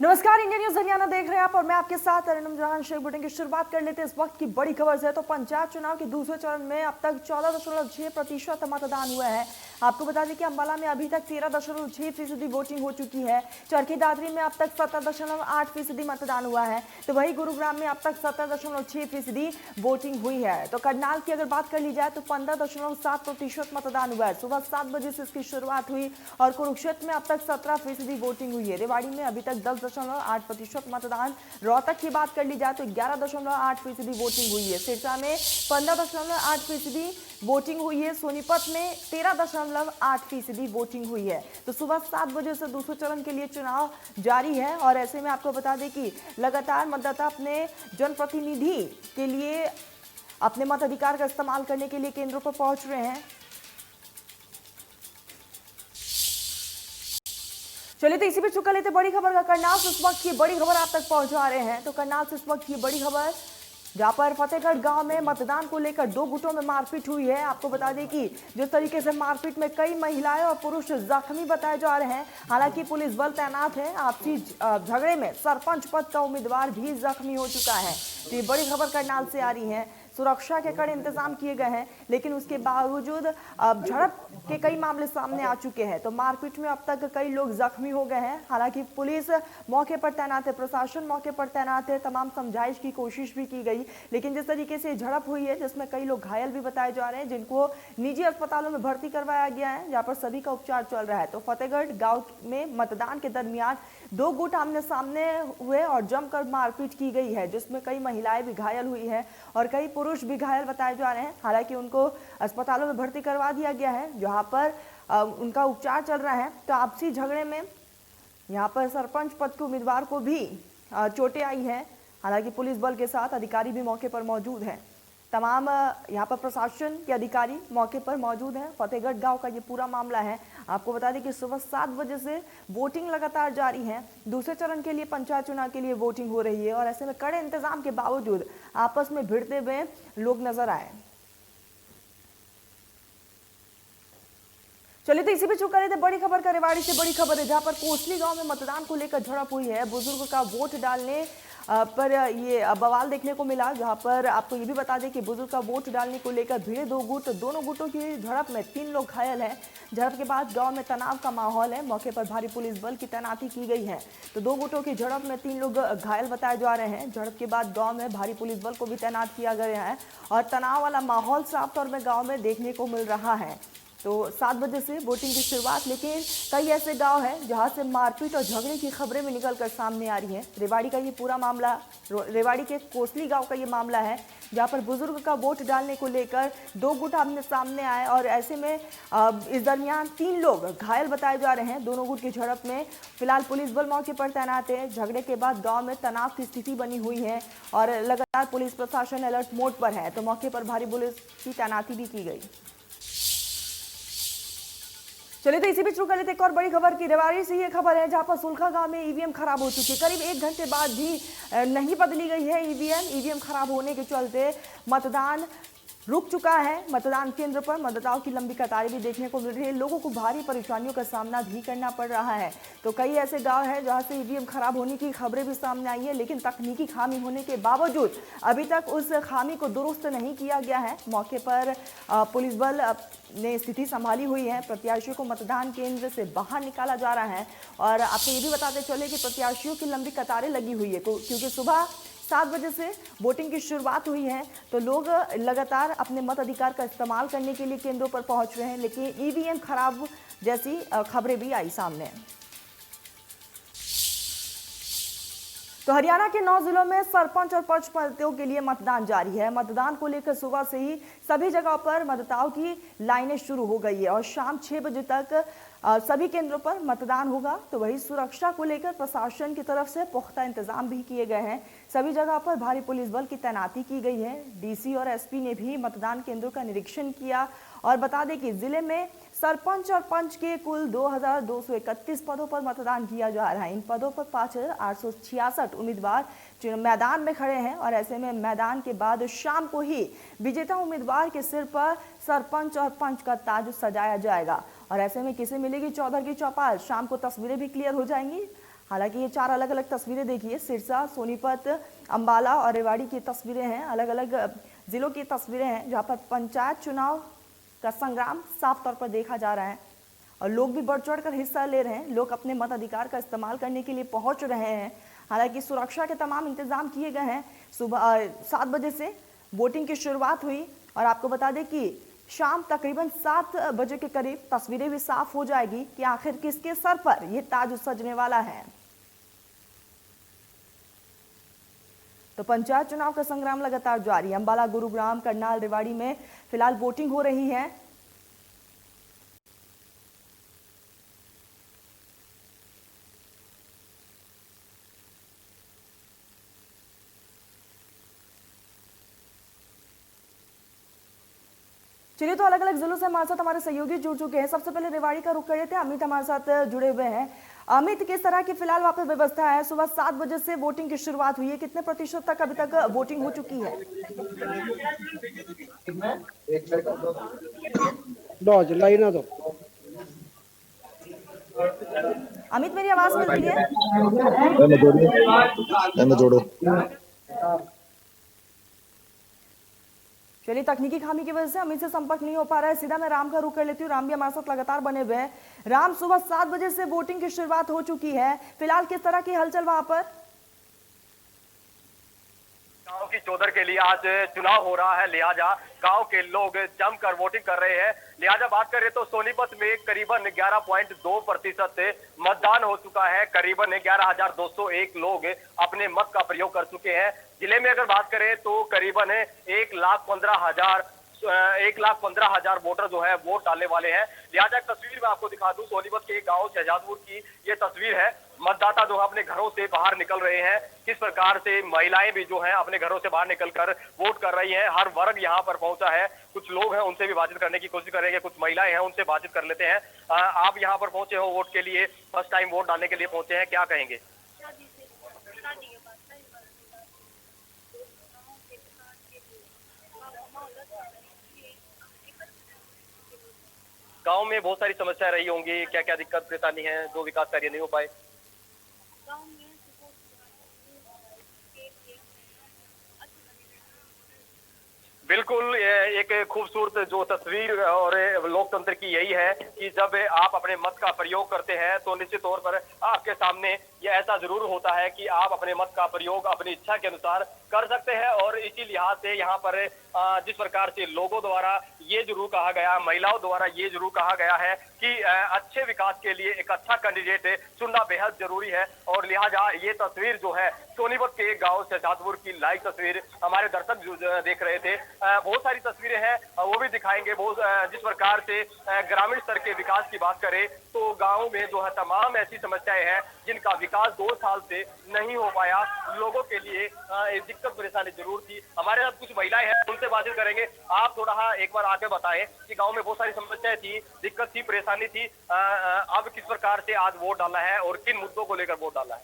नमस्कार, India news Haryana देख रहे हैं आप और मैं आपके साथ अरिंदम जहान। शेख बुलेटिन की शुरुआत कर लेते हैं इस वक्त की बड़ी खबर से। तो पंचायत चुनाव के दूसरे चरण में अब तक 14.6% मतदान हुआ है। आपको बता दें कि अंबाला में अभी तक 13.6% वोटिंग हो चुकी है। चरखी दादरी में अब तक 17.8% मतदान हुआ है। तो वही गुरुग्राम में अब तक 17.6% वोटिंग हुई है। तो करनाल की अगर बात कर ली जाए तो 15.7% मतदान हुआ है। सुबह 7 बजे से इसकी शुरुआत हुई और कुरुक्षेत्र में अब तक 17% वोटिंग हुई है। रेवाड़ी में अभी तक 10.8% मतदान। रोहतक की बात कर ली जाए तो 11.8% वोटिंग हुई है। सिरसा में 15.8% वोटिंग हुई है। सोनीपत में 13.8% वोटिंग हुई है। तो सुबह 7 बजे से दूसरे चरण के लिए चुनाव जारी है और ऐसे में आपको बता दें कि लगातार मतदाता अपने जनप्रतिनिधि के लिए अपने मताधिकार का इस्तेमाल करने के लिए केंद्रों पर पहुंच रहे हैं। चलिए तो इसी पे चुका लेते बड़ी खबर का। करनाल से इस वक्त की बड़ी खबर आप तक पहुंचा रहे हैं। तो करनाल से इस वक्त की बड़ी खबर, जहां पर फतेहगढ़ गांव में मतदान को लेकर 2 गुटों में मारपीट हुई है। आपको बता दें कि जिस तरीके से मारपीट में कई महिलाएं और पुरुष जख्मी बताए जा रहे हैं। हालांकि पुलिस बल तैनात है। आपसी झगड़े में सरपंच पद का उम्मीदवार भी जख्मी हो चुका है। तो ये बड़ी खबर करनाल से आ रही है। सुरक्षा के कड़े इंतजाम किए गए हैं, लेकिन उसके बावजूद झड़प के कई मामले सामने आ चुके हैं। तो मारपीट में अब तक कई लोग जख्मी हो गए हैं। हालांकि पुलिस मौके पर तैनात है, प्रशासन मौके पर तैनात है। तमाम समझाइश की कोशिश भी की गई, लेकिन जिस तरीके से झड़प हुई है जिसमें कई लोग घायल भी बताए जा रहे हैं, जिनको निजी अस्पतालों में भर्ती करवाया गया है, जहां पर सभी का उपचार चल रहा है। तो फतेहगढ़ गाँव में मतदान के दरमियान 2 गुट आमने सामने हुए और जमकर मारपीट की गई है, जिसमें कई महिलाएं भी घायल हुई है और कई पुरुष भी घायल बताए जा रहे हैं। हालांकि उनको अस्पतालों में भर्ती करवा दिया गया है, जहां पर उनका उपचार चल रहा है। तो आपसी झगड़े में यहां पर सरपंच पद के उम्मीदवार को भी चोटें आई हैं। हालांकि पुलिस बल के साथ अधिकारी भी मौके पर मौजूद हैं। तमाम यहाँ पर प्रशासन के अधिकारी मौके पर मौजूद हैं। फतेहगढ़ गांव का ये पूरा मामला है। आपको बता दें कि सुबह 7 बजे से वोटिंग लगातार जारी है। दूसरे चरण के लिए पंचायत चुनाव के लिए वोटिंग हो रही है और ऐसे में कड़े इंतजाम के बावजूद आपस में भिड़ते हुए लोग नजर आए। चलिए तो इसी पे चुका लेते बड़ी खबर का। रेवाड़ी से बड़ी खबर है, जहां पर कोसली गांव में मतदान को लेकर झड़प हुई है। बुजुर्ग का वोट डालने पर ये बवाल देखने को मिला, जहां पर आपको ये भी बता दें कि बुजुर्ग का वोट डालने को लेकर भिड़े 2 गुट। दोनों गुटों की झड़प में 3 लोग घायल हैं। झड़प के बाद गांव में तनाव का माहौल है। मौके पर भारी पुलिस बल की तैनाती की गई है। तो 2 गुटों की झड़प में 3 लोग घायल बताए जा रहे हैं। झड़प के बाद गाँव में भारी पुलिस बल को भी तैनात किया गया है और तनाव वाला माहौल साफ तौर में गाँव में देखने को मिल रहा है। तो 7 बजे से वोटिंग की शुरुआत, लेकिन कई ऐसे गांव हैं जहां से मारपीट और झगड़े की खबरें भी निकलकर सामने आ रही हैं। रेवाड़ी का ये पूरा मामला, रेवाड़ी के कोसली गांव का ये मामला है, जहां पर बुजुर्ग का वोट डालने को लेकर 2 गुट आमने सामने आए और ऐसे में इस दरमियान 3 लोग घायल बताए जा रहे हैं। दोनों गुट की झड़प में फिलहाल पुलिस बल मौके पर तैनात है। झगड़े के बाद गाँव में तनाव की स्थिति बनी हुई है और लगातार पुलिस प्रशासन अलर्ट मोड पर है। तो मौके पर भारी पुलिस की तैनाती भी की गई। चलिए तो इसी बीच शुरू कर लेते एक और बड़ी खबर की। रेवाड़ी से ये खबर है, जहां पर सुलखा गांव में ईवीएम खराब हो चुकी है। करीब 1 घंटे बाद भी नहीं बदली गई है ईवीएम खराब होने के चलते मतदान रुक चुका है। मतदान केंद्र पर मतदाताओं की लंबी कतारें भी देखने को मिल रही है। लोगों को भारी परेशानियों का सामना भी करना पड़ रहा है। तो कई ऐसे गांव हैं जहां से ईवीएम खराब होने की खबरें भी सामने आई है, लेकिन तकनीकी खामी होने के बावजूद अभी तक उस खामी को दुरुस्त नहीं किया गया है। मौके पर पुलिस बल ने स्थिति संभाली हुई है। प्रत्याशियों को मतदान केंद्र से बाहर निकाला जा रहा है और आपको ये भी बताते चले कि प्रत्याशियों की लंबी कतारें लगी हुई है, क्योंकि सुबह 7 बजे से वोटिंग की शुरुआत हुई है। तो लोग लगातार अपने मताधिकार का इस्तेमाल करने के लिए केंद्रों पर पहुंच रहे हैं, लेकिन ईवीएम खराब जैसी खबरें भी आई सामने। तो हरियाणा के 9 जिलों में सरपंच और पंच पदों के लिए मतदान जारी है। मतदान को लेकर सुबह से ही सभी जगह पर मतदाताओं की लाइनें शुरू हो गई है और शाम 6 बजे तक सभी केंद्रों पर मतदान होगा। तो वही सुरक्षा को लेकर प्रशासन की तरफ से पुख्ता इंतजाम भी किए गए हैं। सभी जगह पर भारी पुलिस बल की तैनाती की गई है। डीसी और एसपी ने भी मतदान केंद्रों का निरीक्षण किया और बता दें कि जिले में सरपंच और पंच के कुल 2231 पदों पर मतदान किया जा रहा है। इन पदों पर 5866 उम्मीदवार मैदान में खड़े हैं और ऐसे में मैदान के बाद शाम को ही विजेता उम्मीदवार के सिर पर सरपंच और पंच का ताज सजाया जाएगा और ऐसे में किसे मिलेगी चौधर की चौपाल। शाम को तस्वीरें भी क्लियर हो जाएंगी। हालांकि ये 4 अलग अलग तस्वीरें देखिए, सिरसा, सोनीपत, अंबाला और रेवाड़ी की तस्वीरें हैं। अलग अलग जिलों की तस्वीरें हैं जहां पर पंचायत चुनाव का संग्राम साफ तौर पर देखा जा रहा है और लोग भी बढ़ चढ़कर हिस्सा ले रहे हैं। लोग अपने मताधिकार का इस्तेमाल करने के लिए पहुंच रहे हैं। हालांकि सुरक्षा के तमाम इंतजाम किए गए हैं। सुबह 7 बजे से वोटिंग की शुरुआत हुई और आपको बता दें कि शाम तकरीबन 7 बजे के करीब तस्वीरें भी साफ हो जाएगी कि आखिर किसके सर पर यह ताज सजने वाला है। तो पंचायत चुनाव का संग्राम लगातार जारी है। अंबाला, गुरुग्राम, करनाल, रेवाड़ी में फिलहाल वोटिंग हो रही है। चलिए, तो अलग अलग जिलों से हमारे साथ हमारे सहयोगी जुड़ चुके हैं। सबसे पहले रेवाड़ी का रुख कर लेते हैं, अमित हमारे साथ जुड़े हुए हैं। अमित, किस तरह की फिलहाल वहां पर व्यवस्था है? सुबह 7 बजे से वोटिंग की शुरुआत हुई है, कितने प्रतिशत तक अभी तक वोटिंग हो चुकी है? अमित, मेरी आवाज मिल रही है? चलिए, तकनीकी खामी की वजह से अमित से संपर्क नहीं हो पा रहा है। सीधा मैं राम का रुख कर लेती हूँ। राम भी हमारे साथ लगातार बने हुए हैं। राम, सुबह 7 बजे से वोटिंग की शुरुआत हो चुकी है। फिलहाल किस तरह की हलचल वहां पर? गांव की चौधर के लिए आज चुनाव हो रहा है, लिहाजा गांव के लोग जमकर वोटिंग कर रहे हैं। लिहाजा बात करें तो सोनीपत में करीबन 11.2% मतदान हो चुका है। करीबन 11,201 लोग अपने मत का प्रयोग कर चुके हैं। जिले में अगर बात करें तो करीबन 1,15,000 वोटर जो है वोट डालने वाले हैं। लिहाजा तस्वीर में आपको दिखा दूं, सोनीपत के गांव शहजादपुर की ये तस्वीर है। मतदाता जो है अपने घरों से बाहर निकल रहे हैं। किस प्रकार से महिलाएं भी जो हैं अपने घरों से बाहर निकलकर वोट कर रही हैं। हर वर्ग यहां पर पहुंचा है। कुछ लोग हैं उनसे भी बातचीत करने की कोशिश करेंगे, कुछ महिलाएं हैं उनसे बातचीत कर लेते हैं। आप यहां पर पहुंचे हो वोट के लिए, फर्स्ट टाइम वोट डालने के लिए पहुंचे हैं, क्या कहेंगे? गांव में बहुत सारी समस्याएं रही होंगी, क्या क्या दिक्कत परेशानी है जो विकास कार्य नहीं हो पाए? बिल्कुल, एक खूबसूरत जो तस्वीर और लोकतंत्र की यही है कि जब आप अपने मत का प्रयोग करते हैं तो निश्चित तौर पर आपके सामने ये ऐसा जरूर होता है कि आप अपने मत का प्रयोग अपनी इच्छा के अनुसार कर सकते हैं। और इसी लिहाज से यहाँ पर जिस प्रकार से लोगों द्वारा ये जरूर कहा गया, महिलाओं द्वारा ये जरूर कहा गया है कि अच्छे विकास के लिए एक अच्छा कैंडिडेट चुनना बेहद जरूरी है। और लिहाजा ये तस्वीर जो है सोनीपत के गांव शहजादपुर की लाइव तस्वीर हमारे दर्शक देख रहे थे। बहुत सारी तस्वीरें हैं, वो भी दिखाएंगे। जिस प्रकार से ग्रामीण स्तर के विकास की बात करें तो गाँव में जो है तमाम ऐसी समस्याएं हैं जिनका विकास 2 साल से नहीं हो पाया। लोगों के लिए दिक्कत परेशानी जरूर थी। हमारे साथ कुछ महिलाएं हैं, उनसे बातचीत करेंगे। आप थोड़ा एक बार आगे बताएं कि गांव में बहुत सारी समस्याएं थी, दिक्कत थी, परेशानी थी। अब किस प्रकार से आज वोट डाला है और किन मुद्दों को लेकर वोट डाला है?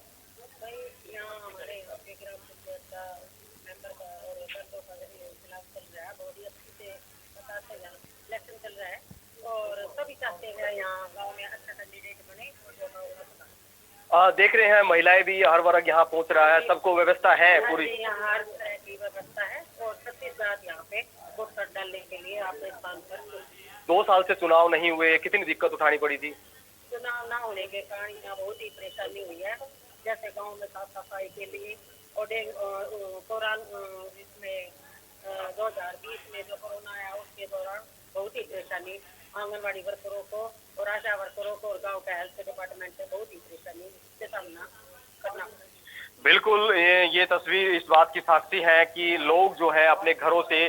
देख रहे हैं महिलाएं भी, हर वर्ग यहाँ पहुंच रहा है, सबको व्यवस्था है पूरी। यहाँ हर तरह की व्यवस्था है और सबके साथ यहाँ पे वोट डालने के लिए आपके स्थान पर 2 साल से चुनाव नहीं हुए, कितनी दिक्कत उठानी पड़ी थी? चुनाव ना होने के कारण यहाँ बहुत ही परेशानी हुई है। जैसे गांव में साफ सफाई के लिए और दौरान इसमें 2020 में जो कोरोना आया उसके दौरान बहुत ही परेशानी आंगनबाड़ी वर्करों को और आशा वर्करों को और गांव का हेल्थ डिपार्टमेंट से बहुत ही परेशानी से सामना करना पड़ा। बिल्कुल, ये तस्वीर इस बात की साक्षी है कि लोग जो है अपने घरों से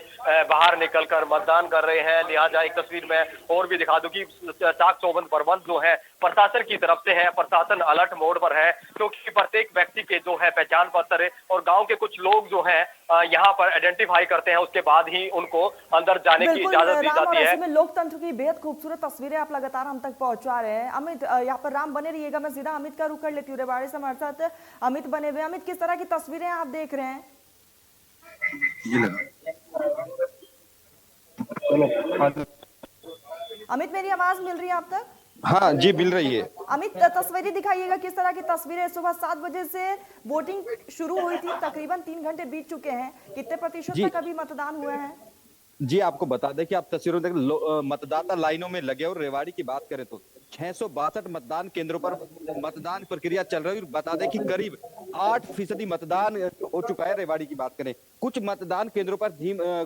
बाहर निकलकर मतदान कर रहे हैं। लिहाजा एक तस्वीर में और भी दिखा दूं कि चाक चौबंद प्रबंध जो है प्रशासन की तरफ से है। प्रशासन अलर्ट मोड पर है क्योंकि प्रत्येक व्यक्ति के जो है पहचान पत्र और गांव के कुछ लोग जो है यहाँ पर आइडेंटिफाई करते हैं, उसके बाद ही उनको अंदर जाने की इजाजत दी जाती है। में लोकतंत्र की बेहद खूबसूरत तस्वीरें आप लगातार हम तक पहुंचा रहे हैं। अमित, यहाँ पर राम बने रहिएगा, मैं सीधा अमित का रुख कर लेती हूँ। रेवाड़ी से हमारे साथ अमित बने हुए। अमित, किस तरह की तस्वीरें आप देख रहे हैं? अमित, मेरी आवाज मिल रही है आप तक? हाँ जी, मिल रही है। अमित, तस्वीरें दिखाइएगा, किस तरह की तस्वीरें। सुबह 7 बजे से वोटिंग शुरू हुई थी, तकरीबन 3 घंटे बीत चुके हैं, कितने प्रतिशत जी तक अभी मतदान हुए हैं? जी, आपको बता दें कि आप तस्वीरों देख मतदाता लाइनों में लगे और रेवाड़ी की बात करें तो 662 मतदान केंद्रों पर मतदान प्रक्रिया चल रही है। और बता दें कि करीब 8% मतदान हो चुका है। रेवाड़ी की बात करें, कुछ मतदान केंद्रों पर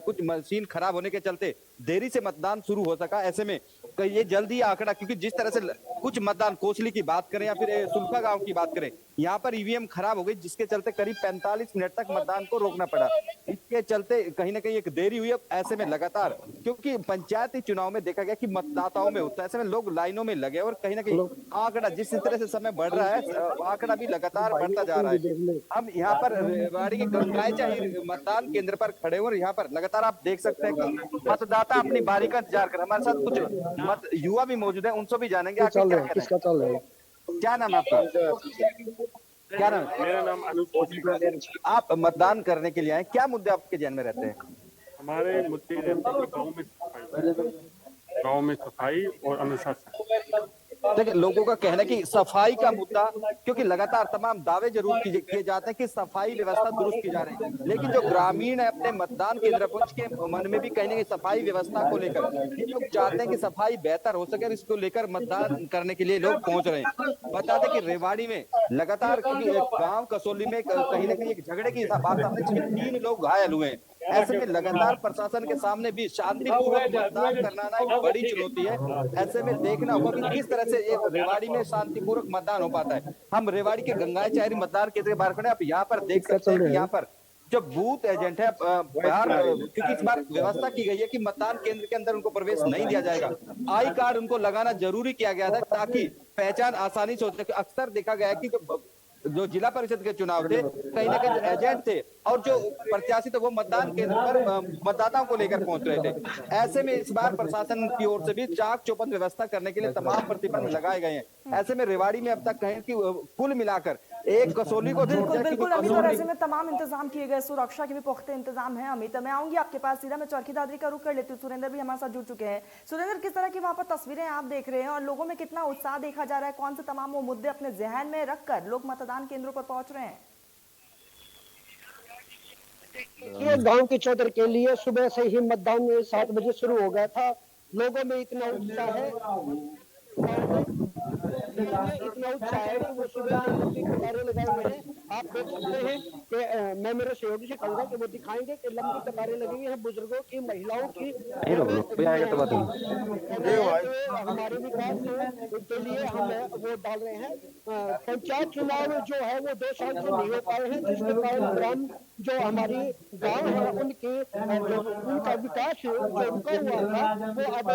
कुछ मशीन खराब होने के चलते देरी से मतदान शुरू हो सका। ऐसे में ये जल्दी आंकड़ा, क्योंकि जिस तरह से कुछ मतदान कोसली की बात करें या फिर सुल्फा गांव की बात करें, यहाँ पर ईवीएम खराब हो गई, जिसके चलते करीब 45 मिनट तक मतदान को रोकना पड़ा। इसके चलते कहीं ना कहीं एक देरी हुई। अब ऐसे में लगातार, क्योंकि पंचायती चुनाव में देखा गया कि मतदाताओं में होता है, ऐसे में लोग लाइनों में लगे और कहीं ना कहीं आंकड़ा जिस तरह से समय बढ़ रहा है, आंकड़ा भी लगातार बढ़ता जा रहा है। हम यहाँ पर रेवाड़ी के गंगाईचाही मतदान केंद्र पर खड़े और यहाँ पर लगातार आप देख सकते हैं कि मतदाता अपनी बारी का इंतजार कर। हमारे साथ कुछ युवा भी मौजूद है, उनसे भी जानेंगे आखिर क्या कह रहे हैं। क्या नाम है आपका? क्या नाम है? मेरा नाम अनूप। आप मतदान करने के लिए आए, क्या मुद्दे आपके ध्यान में रहते हैं? हमारे मुद्दे रहते हैं कि गांव में सफाई और अनुशासन। देखिए, लोगों का कहना है कि सफाई का मुद्दा, क्योंकि लगातार तमाम दावे जरूर किए जाते हैं कि सफाई व्यवस्था दुरुस्त की जा रही है, लेकिन जो ग्रामीण है अपने मतदान केंद्र पहुंच के मन में भी कहीं ना कहीं सफाई व्यवस्था को लेकर ये लोग चाहते हैं कि सफाई बेहतर हो सके। इसको लेकर मतदान करने के लिए लोग पहुंच रहे हैं। बता दें कि रेवाड़ी में लगातार गांव कसौली में कहीं ना कहीं एक झगड़े की बात सामने, जिसमें 3 लोग घायल हुए हैं। ऐसे में लगातार प्रशासन के सामने भी शांतिपूर्वक मतदान करना एक बड़ी चुनौती है। ऐसे में देखना होगा कि किस तरह से ये रेवाड़ी में शांतिपूर्वक मतदान हो पाता है। हम रेवाड़ी के गंगाईचाही मतदान केंद्र के बाहर खड़े, आप यहाँ पर देख सकते हैं कि यहाँ पर जो बूथ एजेंट है बाहर, क्योंकि इस बार व्यवस्था की गई है कि मतदान केंद्र के अंदर उनको प्रवेश नहीं दिया जाएगा। आई कार्ड उनको लगाना जरूरी किया गया था ताकि पहचान आसानी से हो सके। अक्सर देखा गया है कि जो जिला परिषद के चुनाव थे, कहीं ना कहीं एजेंट थे और जो प्रत्याशी थे वो मतदान केंद्र पर मतदाताओं को लेकर पहुंच रहे थे। ऐसे में इस बार प्रशासन की ओर से भी चाक चौबंद व्यवस्था करने के लिए तमाम प्रतिबंध लगाए गए हैं। ऐसे में रेवाड़ी में अब तक कहें कि कुल मिलाकर एक कसौली को बिल्कुल बिल्कुल अमित, और ऐसे में तमाम इंतजाम किए गए, सुरक्षा के भी पुख्ते इंतजाम है। अमित, मैं आऊंगी आपके पास सीधा, मैं चरखी दादरी का रुख कर लेती हूँ। सुरेंद्र भी हमारे साथ जुड़ चुके हैं। सुरेंद्र, किस तरह की वहां पर तस्वीरें आप देख रहे हैं और लोगों में कितना उत्साह देखा जा रहा है? कौन से तमाम वो मुद्दे अपने जहन में रखकर लोग मतदान केंद्रों पर पहुंच रहे हैं? ये गांव की चौधर के लिए सुबह से ही मतदान 7 बजे शुरू हो गया था। लोगों में इतना उत्साह है, इतना उत्साह है कि वो सुबह से लंबी कतारें लगाए हुए हैं। आप देख सकते हैं कि मैं मेरे सहयोगी से कहूंगा कि वो दिखाएंगे कि लंबी कतारें लगी हुई हैं, बुजुर्गों की, महिलाओं की। हमारे विकास के लिए हम वोट डाल रहे हैं। पंचायत चुनाव जो है वो 2 साल से नहीं हो पाए हैं, जिसके कारण ग्राम जो हमारी गांव है उनका विकास जो रुका हुआ था वो अब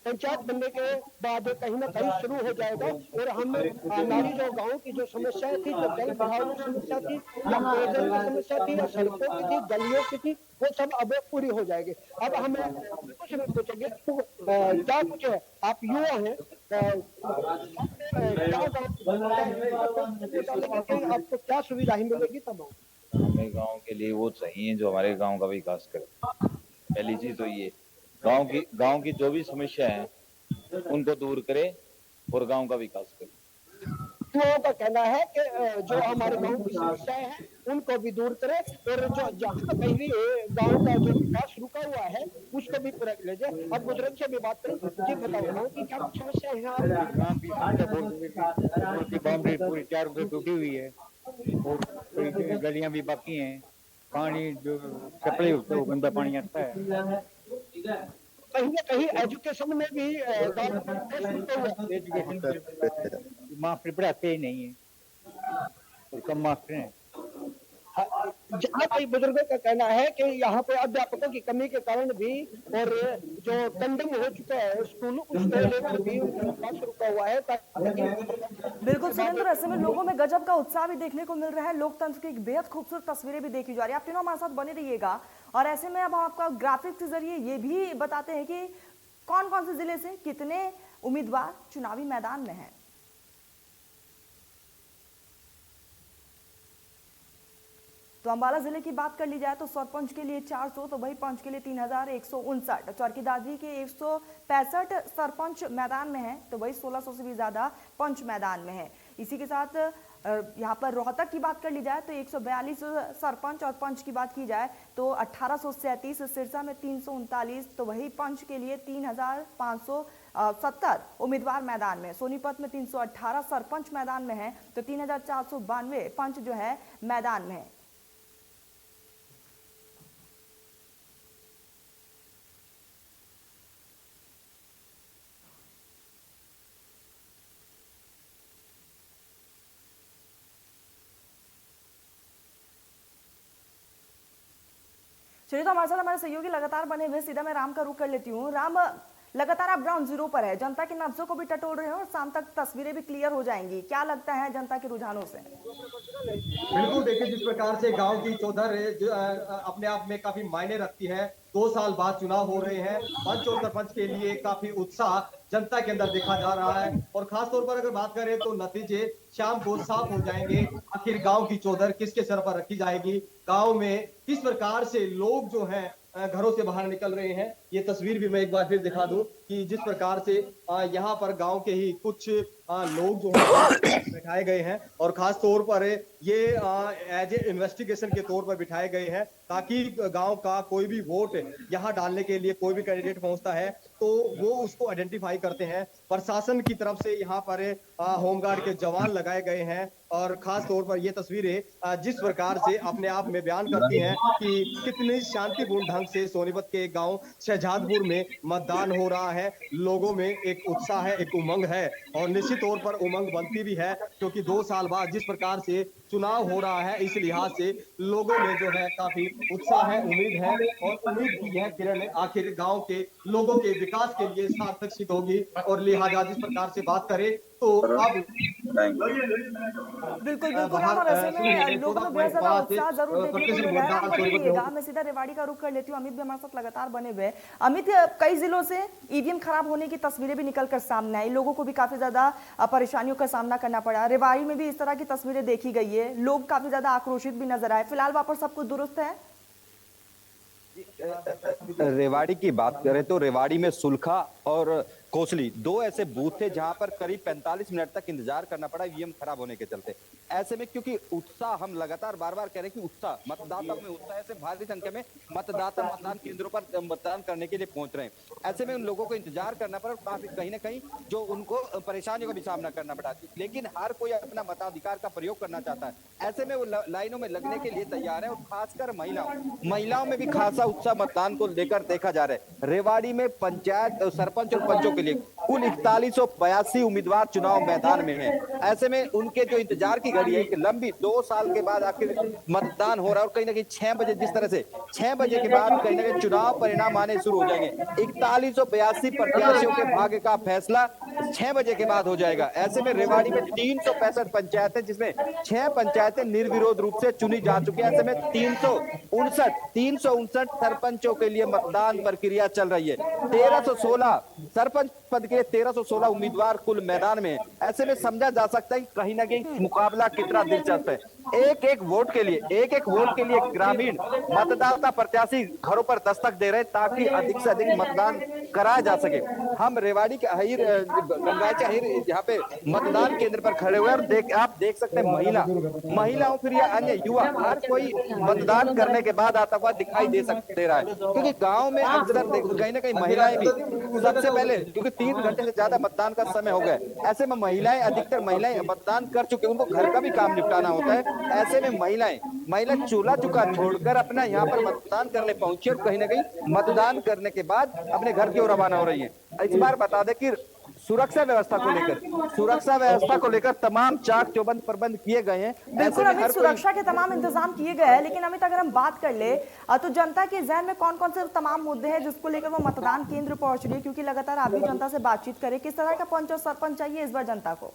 पंचायत बनने के बाद कहीं ना कहीं शुरू हो जाएगा। और हम हमारी जो गांव की जो समस्या थी, जो जल बहाव की समस्या थी, या पेयजल की समस्या थी, या सड़कों की थी, गलियों की थी, वो सब अब पूरी हो जाएगी। अब हमें कुछ भी पूछेंगे तो क्या कुछ आप युवा हैं, आपको क्या सुविधा ही मिलेगी तब? हमें गांव के लिए वो चाहिए जो हमारे गांव का विकास करे। पहली चीज तो ये गांव की जो भी समस्या है उनको दूर करे और गांव का विकास करे। युवाओं का कहना है कि जो हमारे गांव की समस्याएं हैं उनको भी दूर करे और जो जहाँ कहीं भी गांव का जो विकास रुका हुआ है उसको भी पूरा ले जाए। अब बुजुर्ग से भी बात करें, जी बताओ कि क्या समस्या है? बाउंड्री पूरी 4 रुपए टूटी हुई है और गलियां भी बाकी हैं। पानी जो सप्लाई होता है वो गंदा पानी आता है। कहीं ना कहीं एजुकेशन में भी मास्टर पढ़ाते ही नहीं है और कम मास्टर हैं। जहाँ कई बुजुर्गों का कहना है कि यहाँ पे अध्यापकों की कमी के कारण भी और जो कंडम हो चुका है स्कूल, उसको लेकर भी उनका विकास रुका हुआ है। बिल्कुल सुरेंद्र, ऐसे में लोगों में गजब का उत्साह भी देखने को मिल रहा है। लोकतंत्र की एक बेहद खूबसूरत तस्वीरें भी देखी जा रही है। आप तीनों हमारे साथ बने रहिएगा। और ऐसे में अब हम आपका ग्राफिक्स के जरिए ये भी बताते हैं कि कौन कौन से जिले से कितने उम्मीदवार चुनावी मैदान में हैं। तो अंबाला जिले की बात कर ली जाए तो सरपंच के लिए 400 तो वही पंच के लिए 3159। चरखी दादरी के 165 सरपंच मैदान में है तो वही 1600 से भी ज्यादा पंच मैदान में है। इसी के साथ यहाँ पर रोहतक की बात कर ली जाए तो 142 सरपंच और पंच की बात की जाए तो 1837, सिरसा में 339 तो वही पंच के लिए 3570 उम्मीदवार मैदान में। सोनीपत में 318 सरपंच मैदान में है तो 3492 पंच जो है मैदान में है। चलिए तो हमारे साथ हमारे सहयोगी लगातार बने हुए, सीधा मैं राम का रुख कर लेती हूँ। राम, लगातार आप ग्राउंड जीरो पर है, जनता की नब्जों को भी टटोल रहे हैं और शाम तक तस्वीरें भी क्लियर हो जाएंगी, क्या लगता है जनता के रुझानों से? बिल्कुल, देखिए जिस प्रकार से गांव की चौधर अपने आप में काफी मायने रखती है। 2 साल बाद चुनाव हो रहे हैं, पंच और सरपंच के लिए काफी उत्साह जनता के अंदर देखा जा रहा है और खास तौर पर अगर बात करें तो नतीजे शाम को साफ हो जाएंगे। आखिर गांव की चौधर किसके सर पर रखी जाएगी, गांव में किस प्रकार से लोग जो हैं घरों से बाहर निकल रहे हैं। ये तस्वीर भी मैं एक बार फिर दिखा दूं कि जिस प्रकार से यहाँ पर गांव के ही कुछ लोग जो हैं बिठाए गए हैं और खास तौर पर ये एज ए इन्वेस्टिगेशन के तौर पर बिठाए गए हैं ताकि गांव का कोई भी वोट यहाँ डालने के लिए कोई भी कैंडिडेट पहुंचता है तो वो उसको आइडेंटिफाई करते हैं। प्रशासन की तरफ से यहाँ पर होमगार्ड के जवान लगाए गए हैं और खास तौर पर ये तस्वीरें जिस प्रकार से अपने आप में बयान करती हैं कि कितनी शांतिपूर्ण ढंग से सोनीपत के गांव शहजादपुर में मतदान हो रहा है। लोगों में एक उत्साह है, एक उमंग है और निश्चित तौर पर उमंग बनती भी है क्योंकि 2 साल बाद जिस प्रकार से चुनाव हो रहा है इस लिहाज से लोगों में जो है काफी उत्साह है, उम्मीद है और उम्मीद की यह किरण आखिर गांव के लोगों के विकास के लिए सार्थक सिद्ध होगी और लिहाजा जिस प्रकार से बात करें तो अब बिल्कुल राम, और ऐसे में लोगों में बहुत ज्यादा उत्साह जरूर देखने को मिल रहा है। देखिएगा, मैं सीधा रेवाड़ी का रुख कर लेती हूँ। अमित भी हमारे साथ लगातार बने हुए हैं। अमित, कई जिलों से ईवीएम खराब होने की तस्वीरें भी निकल कर सामने आई, लोगों को भी काफी ज्यादा परेशानियों का सामना करना पड़ा। रेवाड़ी में भी इस तरह की तस्वीरें देखी गई है, लोग काफी ज्यादा आक्रोशित भी नजर आए। फिलहाल वहां पर सब कुछ दुरुस्त है? रेवाड़ी की बात करें तो रेवाड़ी में सुलखा और कोसली 2 ऐसे बूथ थे जहां पर करीब 45 मिनट तक इंतजार करना पड़ा ईवीएम खराब होने के चलते। ऐसे में क्योंकि उत्साह, हम लगातार बार बार कह रहे हैं कि उत्साह, मतदाताओं में उत्साह, ऐसे भारी संख्या में मतदाता मतदान केंद्रों पर मतदान करने के लिए पहुंच रहे हैं। ऐसे में उन लोगों को इंतजार करना पड़ा, काफी कहीं ना कहीं जो उनको परेशानियों का भी सामना करना पड़ा, लेकिन हर कोई अपना मताधिकार का प्रयोग करना चाहता है। ऐसे में वो लाइनों में लगने के लिए तैयार है और खासकर महिलाओं में भी खासा उत्साह मतदान को लेकर देखा जा रहा है। रेवाड़ी में पंचायत, सरपंच और पंचों के लिए कुल 4182 उम्मीदवार चुनाव मैदान में हैं। ऐसे में उनके जो इंतजार की घड़ी है कि लंबी 2 साल के बाद आखिर मतदान हो रहा है और कहीं ना कहीं 6 बजे, जिस तरह से 6 बजे के बाद कहीं ना कहीं चुनाव परिणाम आने शुरू हो जाएंगे। 4182 प्रत्याशियों के भाग्य का फैसला 6 बजे के बाद हो जाएगा। ऐसे में रेवाड़ी में 365 पंचायतें, जिसमें 6 पंचायतें निर्विरोध रूप से चुनी जा चुकी है। ऐसे में 359 सरपंचों के लिए मतदान प्रक्रिया चल रही है। 1316 सरपंच पद के 1316 उम्मीदवार कुल मैदान में। ऐसे में समझा जा सकता है कि कहीं ना कहीं मुकाबला कितना दिलचस्प है। एक एक वोट के लिए ग्रामीण मतदाता प्रत्याशी घरों पर दस्तक दे रहे हैं ताकि अधिक से अधिक मतदान कराया जा सके। हम रेवाड़ी के गंगाचे अहिर यहाँ पे मतदान केंद्र पर खड़े हुए और आप देख सकते हैं महिलाओं फिर या अन्य युवा, हर कोई मतदान करने के बाद आता हुआ दिखाई दे रहा है क्योंकि गाँव में अक्सर कहीं ना कहीं महिलाएं भी सबसे पहले, क्योंकि 3 घंटे से ज्यादा मतदान का समय हो गया। ऐसे में अधिकतर महिलाएं मतदान कर चुके, उनको घर का भी काम निपटाना होता है। ऐसे में महिला चूल्हा चुका छोड़कर अपना यहाँ पर मतदान करने पहुंची और कहीं ना कहीं मतदान करने के बाद अपने घर की ओर रवाना हो रही है। इस बार बता दें कि सुरक्षा व्यवस्था को लेकर तमाम चाक चौबंद प्रबंध किए गए हैं। बिल्कुल अमित, सुरक्षा के तमाम इंतजाम किए गए हैं, लेकिन अमित अगर हम बात कर ले तो जनता के जहन में कौन कौन से तमाम मुद्दे हैं जिसको लेकर वो मतदान केंद्र पहुंच रही है, क्योंकि लगातार आप भी जनता से बातचीत करें, किस तरह का पंच और सरपंच चाहिए इस बार जनता को?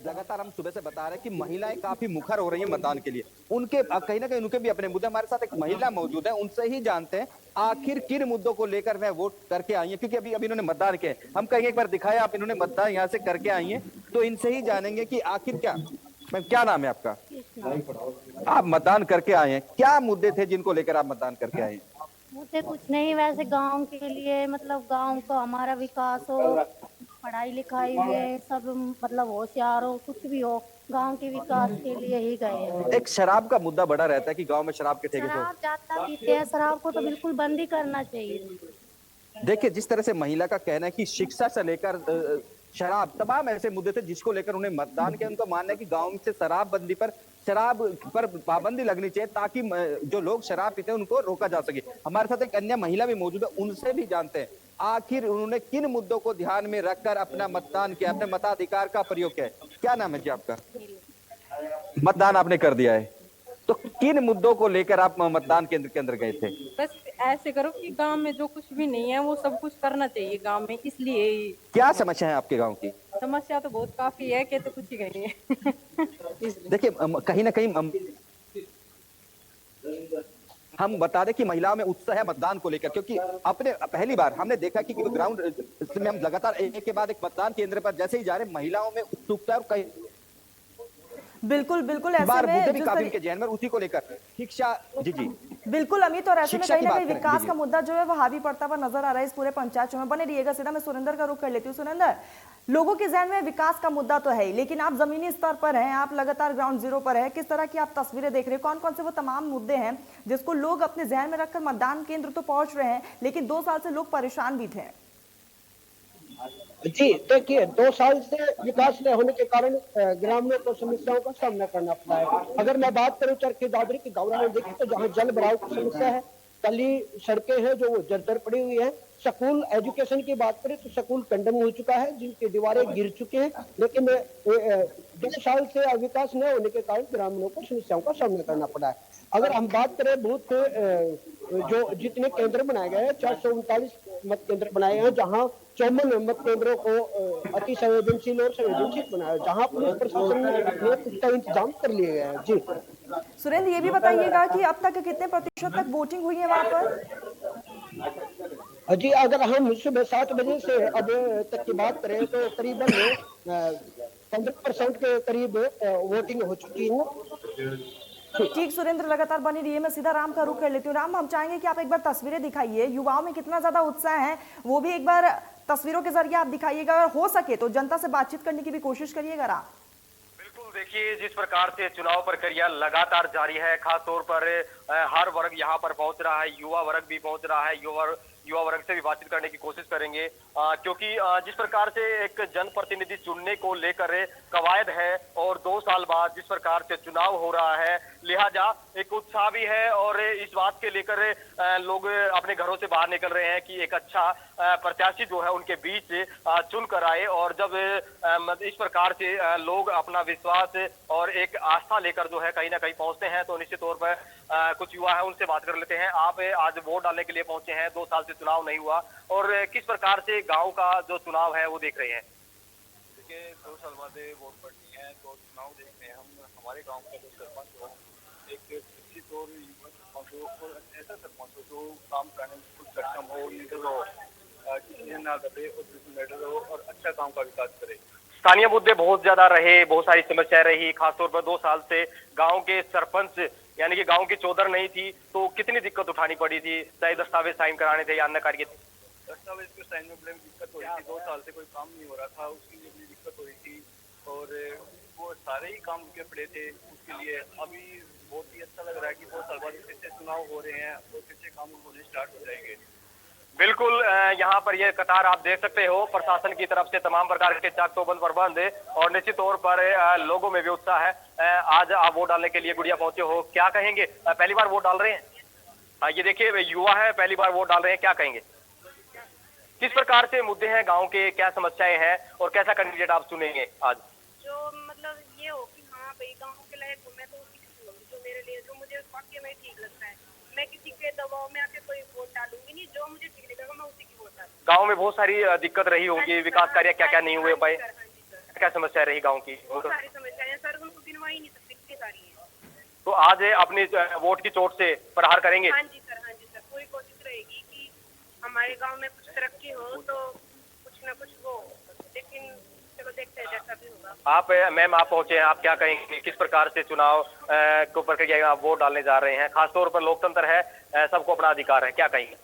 लगातार हम सुबह से बता रहे हैं कि महिलाएं काफी मुखर हो रही हैं मतदान के लिए। उनके कहीं ना कहीं उनके भी अपने मुद्दे, हमारे साथ एक महिला मौजूद है, उनसे ही जानते हैं आखिर किन मुद्दों को लेकर वह वोट करके आई है, क्योंकि अभी इन्होंने मतदान किया। हम कहेंगे एक बार दिखाया आप, इन्होंने मतदान यहाँ से करके आई है, तो इनसे ही जानेंगे कि आखिर क्या नाम है आपका? आप मतदान करके आए हैं, क्या मुद्दे थे जिनको लेकर आप मतदान करके आए हैं? मुझे कुछ नहीं, वैसे गांव के लिए, मतलब गांव को हमारा विकास हो, पढ़ाई लिखाई में सब मतलब होशियार हो, कुछ भी हो, गांव के विकास के लिए ही गए हैं। एक शराब का मुद्दा बड़ा रहता है कि गांव में शराब के ठेके से शराब ज्यादा पीते हैं, शराब को तो बिल्कुल बंद ही करना चाहिए। देखिए, जिस तरह से महिला का कहना है कि शिक्षा से लेकर शराब, तमाम ऐसे मुद्दे थे जिसको लेकर उन्हें मतदान किया। उनका मानना है कि गांव से शराब पर पाबंदी लगनी चाहिए ताकि जो लोग शराब पीते हैं उनको रोका जा सके। हमारे साथ एक अन्य महिला भी मौजूद है, उनसे भी जानते हैं आखिर उन्होंने किन मुद्दों को ध्यान में रखकर अपना मतदान किया, अपने मताधिकार का प्रयोग किया है। क्या नाम है जी आपका? मतदान आपने कर दिया है, तो किन मुद्दों को लेकर आप मतदान केंद्र के अंदर गए थे? बस ऐसे करो कि गांव में जो कुछ भी नहीं है वो सब कुछ करना चाहिए गांव में, इसलिए ही। क्या समस्या है आपके गांव की? समस्या तो बहुत काफी है, कहते कुछ ही नहीं है। देखिए, कहीं ना कहीं हम बता दें कि महिलाओं में उत्साह है मतदान को लेकर, क्योंकि अपने पहली बार हमने देखा कि ग्राउंड में हम लगातार एक के बाद एक मतदान केंद्र पर जैसे ही जा रहे, महिलाओं में उत्सुकता और कई बिल्कुल बिल्कुल ऐसे बार में मुद्दे भी जिस काफी तरी- उनके जहन में उसी को लेकर शिक्षा। जी जी बिल्कुल अमित, और ऐसे में शिक्षा कहीं की ना बात कहीं करें, विकास जी, का जी। मुद्दा जो है वो हावी पड़ता हुआ नजर आ रहा है इस पूरे पंचायत चुनाव में। बने रहिएगा, सीधा मैं सुरेंद्र का रुख कर लेती हूँ। सुरेंद्र, लोगों के जहन में विकास का मुद्दा तो है ही, लेकिन आप जमीनी स्तर पर हैं, आप लगातार ग्राउंड जीरो पर है, किस तरह की आप तस्वीरें देख रहे हैं? कौन कौन से वो तमाम मुद्दे हैं जिसको लोग अपने जहन में रखकर मतदान केंद्र तो पहुंच रहे हैं, लेकिन 2 साल से लोग परेशान भी थे? जी देखिए, 2 साल से विकास न होने के कारण ग्रामीणों को समस्याओं का सामना करना पड़ा है। अगर मैं बात करूं चरखी दादरी की गाँव में देखिए तो जहां जल भराव की समस्या है, गली सड़कें हैं जो वो जर्जर पड़ी हुई है। स्कूल एजुकेशन की बात करें तो स्कूल कंडम हो चुका है, जिनकी दीवारें गिर चुके हैं, लेकिन 2 साल से विकास न होने के कारण ग्रामीणों को समस्याओं का सामना करना पड़ा है। अगर हम बात करें बूथ जो जितने केंद्र बनाए गए हैं, 439 मत केंद्र बनाए हैं, जहां 54 मत केंद्रों को अति संवेदनशील और संवेदनशील बनाया, जहां पुलिस प्रशासन ने पुख्ता इंतजाम कर लिए गए हैं। जी सुरेंद्र, ये भी बताइएगा कि अब तक कितने प्रतिशत तक वोटिंग हुई है वहां पर? जी, अगर हम सुबह 7 बजे से अब तक की बात करें तो करीबन 15% के करीब वोटिंग हो चुकी है। ठीक सुरेंद्र, लगातार बनी रहिए। मैं सीधा राम का रुख कर लेती हूँ। राम, हम चाहेंगे कि आप एक बार तस्वीरें दिखाइए, युवाओं में कितना ज्यादा उत्साह है वो भी एक बार तस्वीरों के जरिए आप दिखाइएगा, और हो सके तो जनता से बातचीत करने की भी कोशिश करिएगा। राम, देखिए, जिस प्रकार से चुनाव प्रक्रिया लगातार जारी है, खास तौर पर हर वर्ग यहाँ पर पहुंच रहा है, युवा वर्ग भी पहुंच रहा है। युवा वर्ग से भी बातचीत करने की कोशिश करेंगे, क्योंकि जिस प्रकार से एक जनप्रतिनिधि चुनने को लेकर कवायद है और 2 साल बाद जिस प्रकार से चुनाव हो रहा है, लिहाजा एक उत्साह भी है और इस बात के लेकर लोग अपने घरों से बाहर निकल रहे हैं कि एक अच्छा प्रत्याशी जो है उनके बीच चुन कर आए। और जब इस प्रकार से लोग अपना विश्वास और एक आस्था लेकर जो है कहीं ना कहीं पहुंचते हैं, तो निश्चित तौर पर कुछ युवा है उनसे बात कर लेते हैं। आप आज वोट डालने के लिए पहुंचे हैं, 2 साल से चुनाव नहीं हुआ, और किस प्रकार से गांव का जो चुनाव है वो देख रहे हैं? देखिए, 2 साल बाद वोट पड़नी है तो चुनाव देख रहे हैं हम। हमारे गांव का जो सरपंच हो, एक शिक्षित और युवा सरपंच हो, और ऐसा सरपंच हो जो काम करने में कुछ सक्षम हो, लीडर हो, किसी ना दबे और लीडर हो और अच्छा काम का विकास करे। स्थानीय मुद्दे बहुत ज्यादा रहे, बहुत सारी समस्याएं रही, खासतौर पर 2 साल से गांव के सरपंच यानी कि गांव की चौधर नहीं थी, तो कितनी दिक्कत उठानी पड़ी थी? चाहे दस्तावेज साइन कराने थे या अन्य कार्य थे। दस्तावेज के साइन में बड़ी दिक्कत हो रही थी, 2 साल से कोई काम नहीं हो रहा था, उसके लिए बड़ी दिक्कत हो रही थी, और वो सारे ही काम रुके पड़े थे उसके लिए। अभी बहुत ही अच्छा लग रहा है कि 2 साल बाद फिर से चुनाव हो रहे हैं और फिर से काम होने स्टार्ट हो जाएंगे। बिल्कुल, यहाँ पर ये कतार आप देख सकते हो, प्रशासन की तरफ से तमाम प्रकार के चाक चौबंद प्रबंध, और निश्चित तौर पर लोगों में भी उत्साह है। आज आप वोट डालने के लिए गुड़िया पहुंचे हो, क्या कहेंगे? पहली बार वोट डाल रहे हैं? ये देखिए, युवा है, पहली बार वोट डाल रहे हैं, क्या कहेंगे? किस प्रकार से मुद्दे हैं गांव के, क्या समस्याएं हैं और कैसा कैंडिडेट आप चुनेंगे आज? जो मतलब ये हो कि हाँ भाई गाँव के लायक हूँ मैं, तो उसी की चुनूंगी जो मेरे लिए, जो मुझे वाकई में ठीक लगता है। मैं किसी के दबाव में आके कोई वोट डालूंगी नहीं, जो मुझे ठीक लगेगा मैं उसी की वोट डालूंगी। गांव में बहुत सारी दिक्कत रही होगी, विकास कार्य क्या क्या नहीं हुए पाए, क्या समस्या रही गांव की? बहुत सारी समस्याएं सर, उनको गिनवा ही नहीं सकती, इतनी सारी है। तो आज अपनी वोट की चोट से प्रहार करेंगे? हाँ जी सर, पूरी कोशिश रहेगी कि हमारे गांव में कुछ तरक्की हो, तो कुछ ना कुछ हो, लेकिन चलो देखते हैं जैसा भी होगा। आप मैम आप पहुंचे हैं, आप क्या कहेंगे किस प्रकार से चुनाव को प्रक्रिया में आप वोट डालने जा रहे हैं? खासतौर पर लोकतंत्र है, सबको अपना अधिकार है, क्या कहेंगे?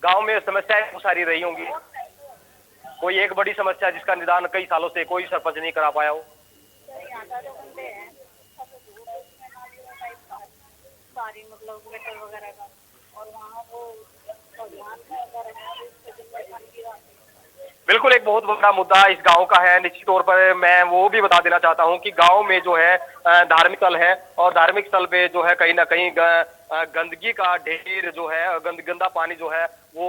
गांव में समस्याएं बहुत सारी रही होंगी, कोई एक बड़ी समस्या जिसका निदान कई सालों से कोई सरपंच नहीं करा पाया हो? मतलब गटर वगैरह का, और वहाँ वो बिल्कुल एक बहुत बड़ा मुद्दा इस गांव का है। निश्चित तौर पर मैं वो भी बता देना चाहता हूं कि गांव में जो है धार्मिक स्थल है, और धार्मिक स्थल पे जो है कहीं ना कहीं गंदगी का ढेर जो है, गंदा पानी जो है वो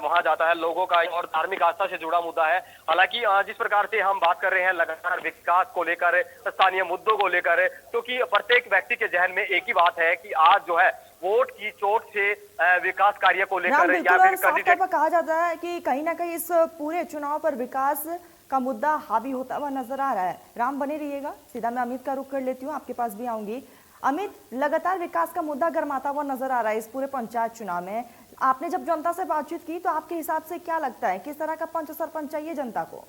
वहां जाता है लोगों का, और धार्मिक आस्था से जुड़ा मुद्दा है। हालांकि जिस प्रकार से हम बात कर रहे हैं लगातार विकास को लेकर, स्थानीय मुद्दों को लेकर, क्योंकि प्रत्येक व्यक्ति के जहन में एक ही बात है कि आज जो है वोट की चोट से विकास कार्य को लेकर या फिर कैंडिडेट पर कहा जाता है कि कहीं ना कहीं इस पूरे चुनाव पर विकास का मुद्दा हावी होता हुआ नजर आ रहा है। राम बने रहिएगा, सीधा मैं अमित का रुख कर लेती हूँ, आपके पास भी आऊंगी। अमित, लगातार विकास का मुद्दा गर्माता हुआ नजर आ रहा है इस पूरे पंचायत चुनाव में। आपने जब जनता से बातचीत की तो आपके हिसाब से क्या लगता है, किस तरह का पंच सरपंच चाहिए जनता को?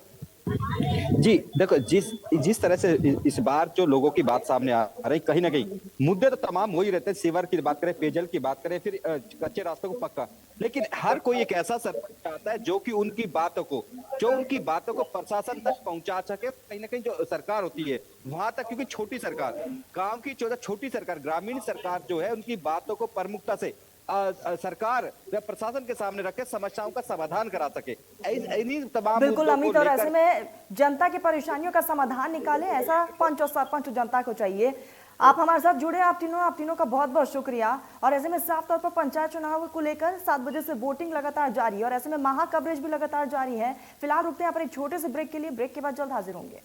जी देखो, जिस तरह से इस बार जो लोगों की बात सामने आ रही, कहीं ना कहीं मुद्दे तो तमाम हो ही रहते हैं। सीवर की बात करें, पेयजल की बात करें, फिर कच्चे रास्तों को पक्का, लेकिन हर कोई एक ऐसा सरपंच चाहता है जो कि उनकी बातों को प्रशासन तक पहुंचा सके। कहीं ना कहीं जो सरकार होती है वहां तक, क्योंकि छोटी सरकार, गांव की छोटी सरकार, ग्रामीण सरकार जो है, उनकी बातों को प्रमुखता से सरकार या प्रशासन के सामने रख के समस्याओं का समाधान करा सके। तमाम बिल्कुल अमित, और ऐसे में जनता की परेशानियों का समाधान निकाले, ऐसा पंच और सरपंच जनता को चाहिए। आप हमारे साथ जुड़े, आप तीनों का बहुत बहुत शुक्रिया। और ऐसे में साफ तौर पर पंचायत चुनाव को लेकर 7 बजे से वोटिंग लगातार जारी है, और ऐसे में महा कवरेज भी लगातार जारी है। फिलहाल रुकते हैं यहाँ पर एक छोटे से ब्रेक के लिए, ब्रेक के बाद जल्द हाजिर होंगे।